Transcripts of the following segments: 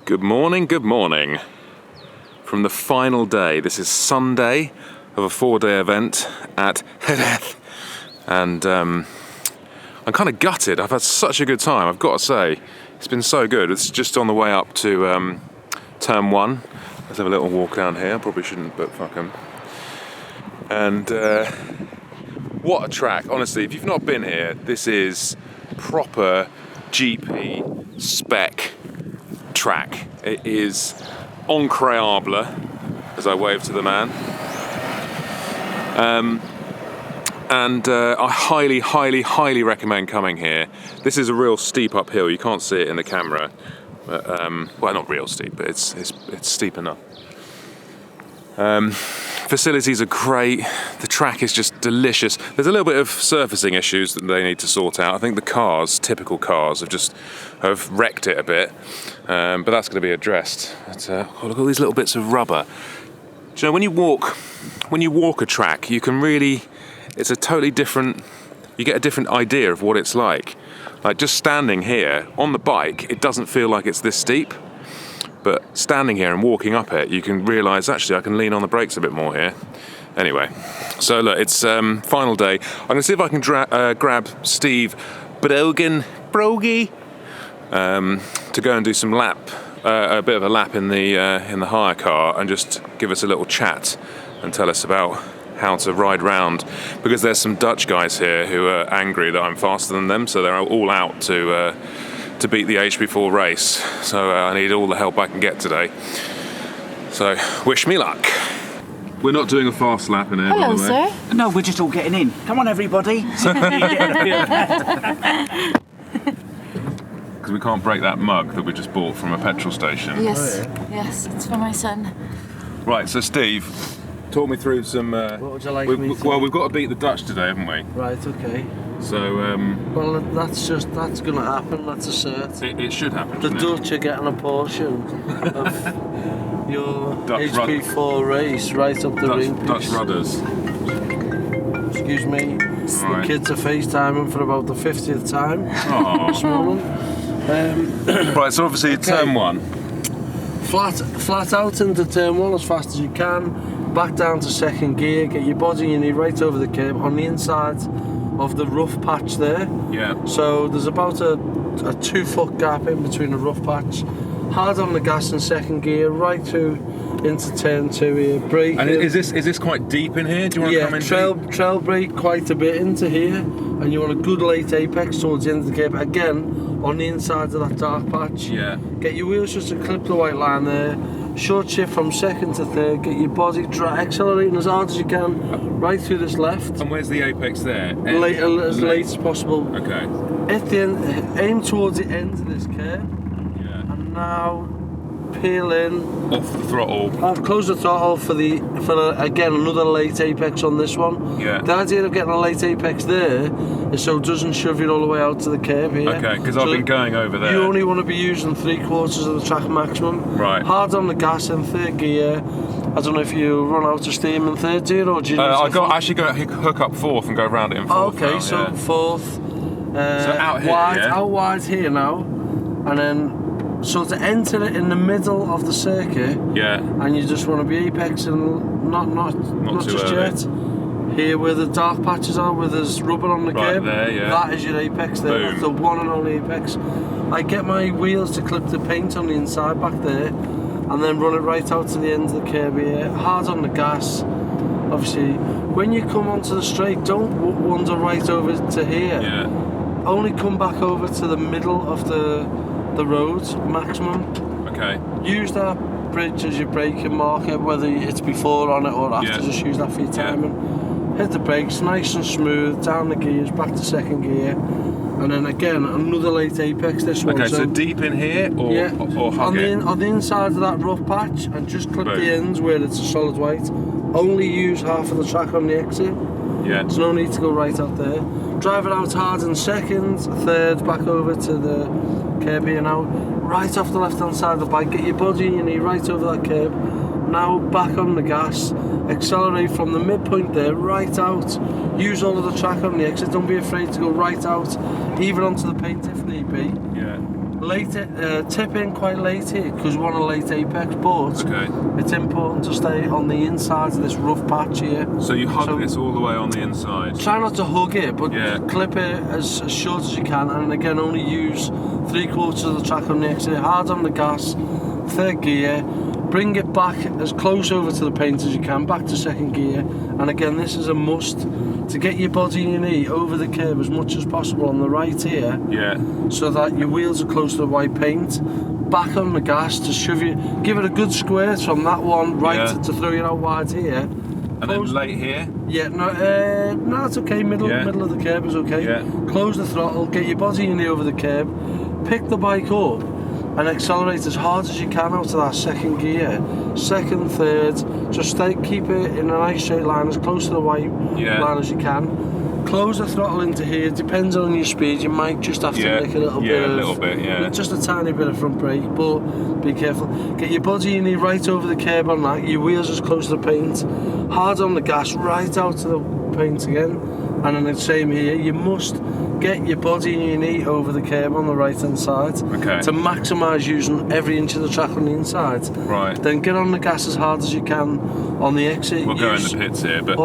Good morning, from the final day. This is Sunday of a 4-day event at Jerez, and I'm kind of gutted. I've had such a good time, I've got to say. It's been so good. It's just on the way up to turn 1. Let's have a little walk down here. I probably shouldn't, but fuck 'em. And what a track, honestly. If you've not been here, this is proper GP spec track. It is incroyable, as I wave to the man. And I highly recommend coming here. This is a real steep uphill. You can't see it in the camera. But, well, not real steep, but it's steep enough. Facilities are great. The track is just delicious. There's a little bit of surfacing issues that they need to sort out. I think the cars, typical cars, have wrecked it a bit, but that's going to be addressed. But, oh, look at all these little bits of rubber. Do you know, when you walk a track, you can really, it's a totally different. You get a different idea of what it's like. Like just standing here on the bike, it doesn't feel like it's this steep. But standing here and walking up it, you can realise, actually, I can lean on the brakes a bit more here. Anyway, so look, it's final day. I'm going to see if I can grab Steve Brogan, to go and do some a bit of a lap in the hire car and just give us a little chat and tell us about how to ride round. Because there's some Dutch guys here who are angry that I'm faster than them, so they're all out to beat the HP4 race, so I need all the help I can get today. So, wish me luck. We're not doing a fast lap in here, Hello, by the way. sir. No, we're just all getting in. Come on, everybody. Because we can't break that mug that we just bought from a petrol station. Yes, yes, it's for my son. Right, so Steve, talk me through some... What would you like me to... Well, we've got to beat the Dutch today, haven't we? Right, okay. So, Well, that's going to happen, that's a cert. it should happen, The shouldn't it? Dutch are getting a portion of your Dutch HP4 race right up the ring. Dutch rudders. Excuse me. Right. The kids are FaceTiming for about the 50th time this Aww. morning. Right, so obviously turn 1. Flat out into turn 1 as fast as you can. Back down to second gear. Get your body and your knee right over the curb on the inside of the rough patch there. Yeah. So there's about a 2-foot gap in between the rough patch. Hard on the gas in second gear, right through into turn 2 here. Brake. And is this quite deep in here? Do you want to come in deep? Trail brake quite a bit into here, and you want a good late apex towards the end of the curb. Again, on the inside of that dark patch. Yeah. Get your wheels just to clip the white line there. Short shift from second to third. Get your body accelerating as hard as you can, right through this left. And where's the apex there? As late as possible. Okay. At the end, aim towards the end of this curve. Yeah. And now peel in. Off the throttle. I've closed the throttle for again another late apex on this one. Yeah. The idea of getting a late apex there is so it doesn't shove you all the way out to the curb here. Okay, because I've been going over there. You only want to be using 3/4 of the track maximum. Right. Hard on the gas in third gear. I don't know if you run out of steam in third gear or do you need actually go hook up fourth and go round it in fourth. Okay, now, so yeah. fourth. So out here, wide, yeah? out wide here now, and then so to enter it in the middle of the circuit. Yeah. And you just want to be apexing, not too just early. yet. Here where the dark patches are, where there's rubber on the Right curb, there, yeah. that is your apex there. Boom. That's the one and only apex. I get my wheels to clip the paint on the inside back there, and then run it right out to the end of the curb here. Hard on the gas. Obviously, when you come onto the straight, don't wander right over to here. Yeah. Only come back over to the middle of the road maximum. Okay. Use that bridge as your braking marker, whether it's before on it or after. Yeah. Just use that for your timing. Hit the brakes nice and smooth, down the gears, back to second gear, and then again another late apex. This one. Okay, so deep in here or hug it? On the inside of that rough patch, and just clip Boom. the ends where it's a solid white. Only use half of the track on the exit. Yeah. There's no need to go right out there. Drive it out hard in second, third, back over to the curb here now. Right off the left hand side of the bike, get your body and your knee right over that curb. Now back on the gas, accelerate from the midpoint there, right out. Use all of the track on the exit, don't be afraid to go right out, even onto the paint if need be. Yeah. tip in quite late here because we want a late apex, but it's important to stay on the inside of this rough patch here. So you hug this all the way on the inside? Try not to hug it, but clip it as short as you can, and again only use 3/4 of the track on the exit, hard on the gas, 3rd gear, bring it back as close over to the paint as you can, back to 2nd gear, and again this is a must to get your body and your knee over the curb as much as possible on the right here, so that your wheels are close to the white paint. Back on the gas to shove you, give it a good squirt from that one right to throw you out wide here. And then late here? Yeah, no, it's okay. Middle of the curb is okay. Close the throttle, get your body and knee over the curb, pick the bike up, and accelerate as hard as you can out to that 2nd gear, 2nd, 3rd. Just keep it in a nice straight line, as close to the white line as you can. Close the throttle into here. Depends on your speed. You might just have to make a little bit. Just a tiny bit of front brake, but be careful. Get your body and knee right over the curb on that. Your wheels as close to the paint. Hard on the gas, right out to the paint again. And then the same here. You must get your body and your knee over the curb on the right hand side to maximise using every inch of the track on the inside. Right. Then get on the gas as hard as you can on the exit. We'll go in the pits here, but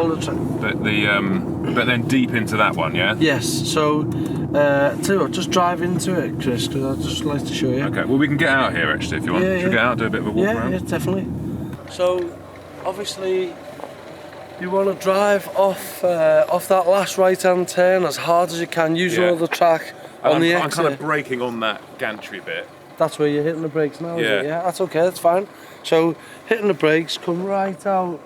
but then deep into that one, Yes. So, tell you what, just drive into it, Chris, because I'd just like to show you. Okay. Well, we can get out here actually if you want. Should we get out and do a bit of a walk around? Yeah, definitely. So, obviously, you want to drive off that last right-hand turn as hard as you can, using all the track on the exit. I'm kind of braking on that gantry bit. That's where you're hitting the brakes now, is it? Yeah, that's okay, that's fine. So, hitting the brakes, come right out,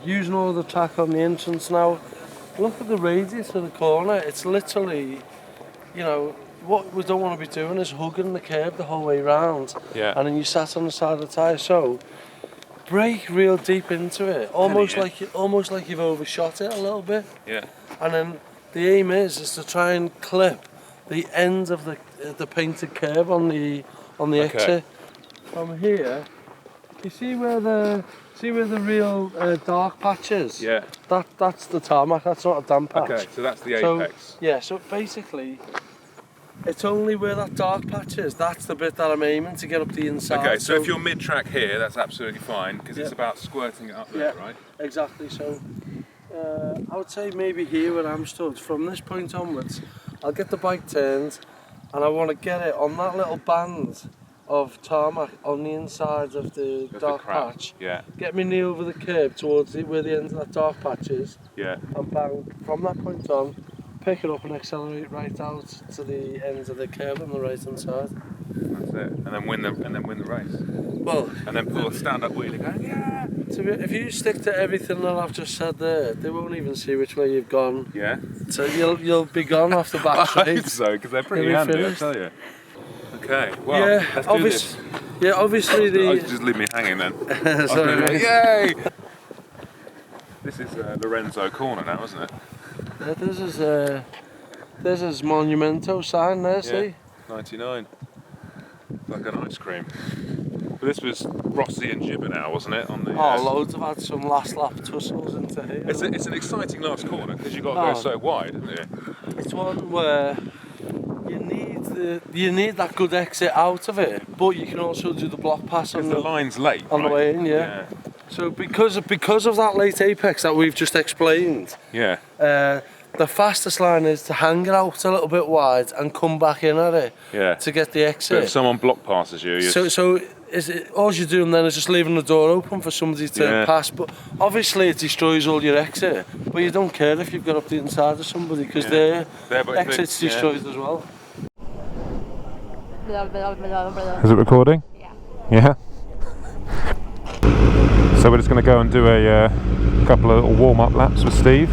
using all the track on the entrance now. Look at the radius of the corner. It's literally, what we don't want to be doing is hugging the curb the whole way round. Yeah. And then you sat on the side of the tyre. So, brake real deep into it, almost like you've overshot it a little bit. Yeah. And then the aim is to try and clip the end of the painted curb on the exit. From here, you see where the real dark patch is? Yeah. That's the tarmac. That's not a damp patch. Okay, so that's the apex. So basically, it's only where that dark patch is. That's the bit that I'm aiming to get up the inside. Okay, so if you're mid-track here, that's absolutely fine because it's about squirting it up there, right? Exactly. So I would say maybe here where I'm stood, from this point onwards, I'll get the bike turned, and I want to get it on that little band of tarmac on the inside of the dark patch. Yeah. Get my knee over the curb towards where the end of that dark patch is. Yeah. And bang, from that point on, pick it up and accelerate right out to the end of the curb on the right hand side. That's it. And then win the race. Well, and then pull a stand-up wheelie going, yeah. If you stick to everything that I've just said there, they won't even see which way you've gone. Yeah. So you'll be gone off the back straight. I hope so, because they're pretty handy, I tell you. Okay, well, let's do this. Yeah, obviously just leave me hanging then. Sorry, yay! This is Lorenzo Corner now, isn't it? This is Monumento sign there, see? 99. Like an ice cream. But this was Rossi and Gibber, wasn't it? On the, loads have had some last lap tussles into here. It's an exciting last corner because you've got to go so wide, isn't it? It's one where you need that good exit out of it, but you can also do the block pass on the line's late on the way in. Yeah. So because of that late apex that we've just explained, the fastest line is to hang it out a little bit wide and come back in at it to get the exit. But if someone block passes you, so is it, all you're doing then is just leaving the door open for somebody to pass, but obviously it destroys all your exit, but you don't care if you've got up the inside of somebody because their exit's destroyed as well. Is it recording? Yeah. So we're just going to go and do a couple of warm-up laps with Steve.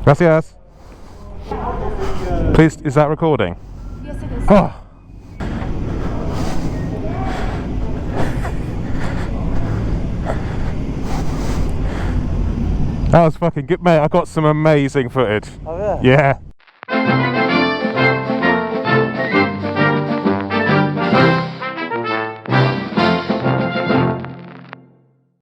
Gracias. Please, is that recording? Yes, it is. Oh. That was fucking good, mate. I got some amazing footage. Oh yeah? Yeah.